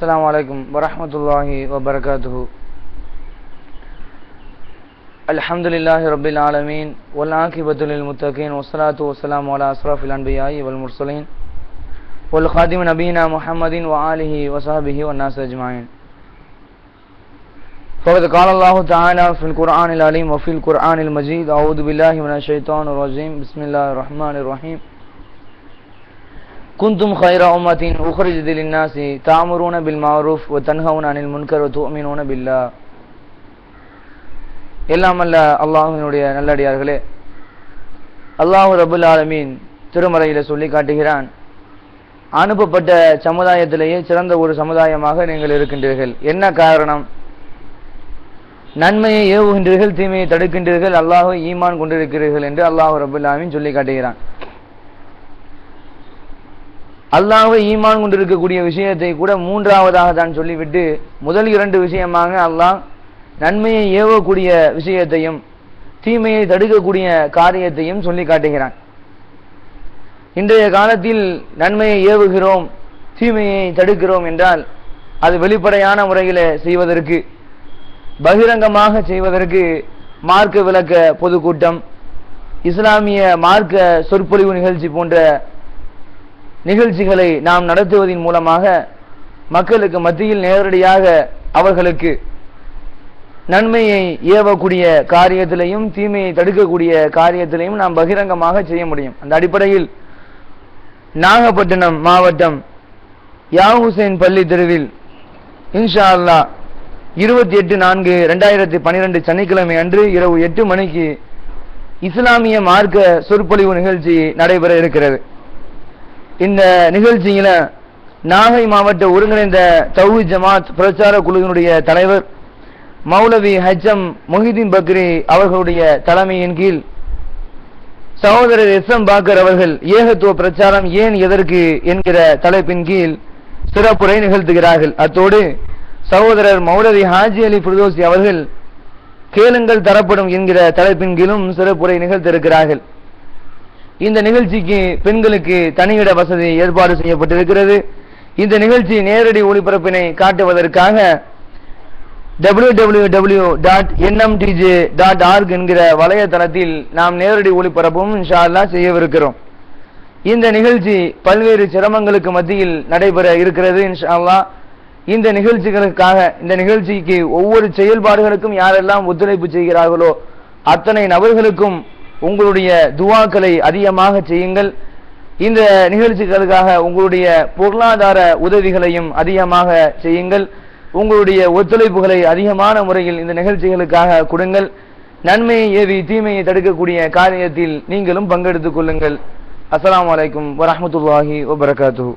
السلام عليكم ورحمة الله وبركاته. الحمد لله رب العالمين والعاقبة للمتقين والصلاة والسلام على أشرف الأنبياء والمرسلين والخاتم نبينا محمد وآله وصحبه والناس أجمعين. فقد قال الله تعالى في القرآن العليم وفي القرآن المجيد: أعوذ بالله من الشيطان الرجيم، بسم الله الرحمن الرحيم. كنتم خير أمة أخرجت للناس تأمرون بالمعروف وتنهون عن المنكر وتؤمنون بالله. எல்லாம் அல்ல அல்லாஹ்வினுடைய நல்லடியார்களே, அல்லாஹ் ரப்புல் ஆலமீன் திருமறையில சொல்லி காட்டுகிறான், அனுப்பப்பட்ட சமுதாயத்திலேயே சிறந்த ஒரு சமுதாயமாக நீங்கள் இருக்கின்றீர்கள். என்ன காரணம்? நன்மையை ஏவுகின்றீர்கள், தீமையை தடுக்கின்றீர்கள், அல்லாஹ்வை ஈமான் கொண்டிருக்கிறீர்கள் என்று அல்லாஹ் ரப்புல் ஆலமீன் சொல்லி காட்டுகிறான். அல்லாஹ்வை ஈமான் கொண்டிருக்கக்கூடிய விஷயத்தை கூட மூன்றாவதாக தான் சொல்லிவிட்டு முதல் இரண்டு விஷயமாக அல்லாஹ் நன்மையை ஏவக்கூடிய விஷயத்தையும் தீமையை தடுக்கக்கூடிய காரியத்தையும் சொல்லி காட்டுகிறான். இன்றைய காலத்தில் நன்மையை ஏவுகிறோம், தீமையை தடுக்கிறோம் என்றால் அது வெளிப்படையான முறையில் செய்வதற்கு, பகிரங்கமாக செய்வதற்கு மார்க்க விளக்க பொதுக்கூட்டம், இஸ்லாமிய மார்க்க சொற்பொழிவு நிகழ்ச்சி போன்ற நிகழ்ச்சிகளை நாம் நடத்துவதன் மூலமாக மக்களுக்கு மத்தியில் நேரடியாக அவர்களுக்கு நன்மையை ஏவக்கூடிய காரியத்திலையும் தீமையை தடுக்கக்கூடிய காரியத்திலையும் நாம் பகிரங்கமாக செய்ய முடியும். அந்த அடிப்படையில் நாகப்பட்டினம் மாவட்டம் யாஹுசேன் பள்ளி தெருவில் இன்ஷா அல்லாஹ் 28/4/2012 சனிக்கிழமை அன்று இரவு 8 மணிக்கு இஸ்லாமிய மார்க்க சொற்பொழிவு நிகழ்ச்சி நடைபெற இருக்கிறது. இந்த நிகழ்ச்சியில நாகை மாவட்ட ஒருங்கிணைந்த தௌஹீத் ஜமாத் பிரச்சார குழுவினுடைய தலைவர் மௌலவி ஹஜ்ஜம் முஹிதீன் பக்ரி அவர்களுடைய தலைமையின் கீழ் சகோதரர் எஸ்.எம். பாக்கர் அவர்கள் ஏகத்துவ பிரச்சாரம் ஏன் எதற்கு என்கிற தலைப்பின் கீழ் சிறப்புரை நிகழ்த்துகிறார்கள். அத்தோடு சகோதரர் மௌலவி ஹாஜி அலி ஃபிர்தோசி அவர்கள் கேளுங்கள் தரப்படும் என்கிற தலைப்பின் கீழும் சிறப்புரை நிகழ்த்திருக்கிறார்கள். இந்த நிகழ்ச்சிக்கு பெண்களுக்கு தனியிட வசதி ஏற்பாடு செய்யப்பட்டிருக்கிறது. இந்த நிகழ்ச்சி நேரடி ஒளிபரப்பினை காட்டுவதற்காக www.nmtj.org என்கிற வலைத்தளத்தில் நாம் நேரடி ஒளிபரப்பும் இன்ஷா அல்லாஹ் செய்யவிருக்கிறோம். இந்த நிகழ்ச்சி பல்வேறு சிரமங்களுக்கு மத்தியில் நடைபெற இருக்கிறது இன்ஷா அல்லாஹ். இந்த நிகழ்ச்சிக்கு ஒவ்வொரு செயல்பாடுகளுக்கும் யாரெல்லாம் ஒத்துழைப்பு செய்கிறார்களோ அத்தனை நபர்களுக்கும் உங்களுடைய துவாக்களை அதிகமாக செய்யுங்கள். இந்த நிகழ்ச்சிகளுக்காக உங்களுடைய பொருளாதார உதவிகளையும் அதிகமாக செய்யுங்கள். உங்களுடைய ஒத்துழைப்புகளை அதிகமான முறையில் இந்த நிகழ்ச்சிகளுக்காக கொடுங்கள். நன்மையை ஏவி தீமையை தடுக்கக்கூடிய காரியத்தில் நீங்களும் பங்கெடுத்துக் கொள்ளுங்கள். அஸ்ஸலாமு அலைக்கும் வரஹ்மத்துல்லாஹி வபரகாத்துஹு.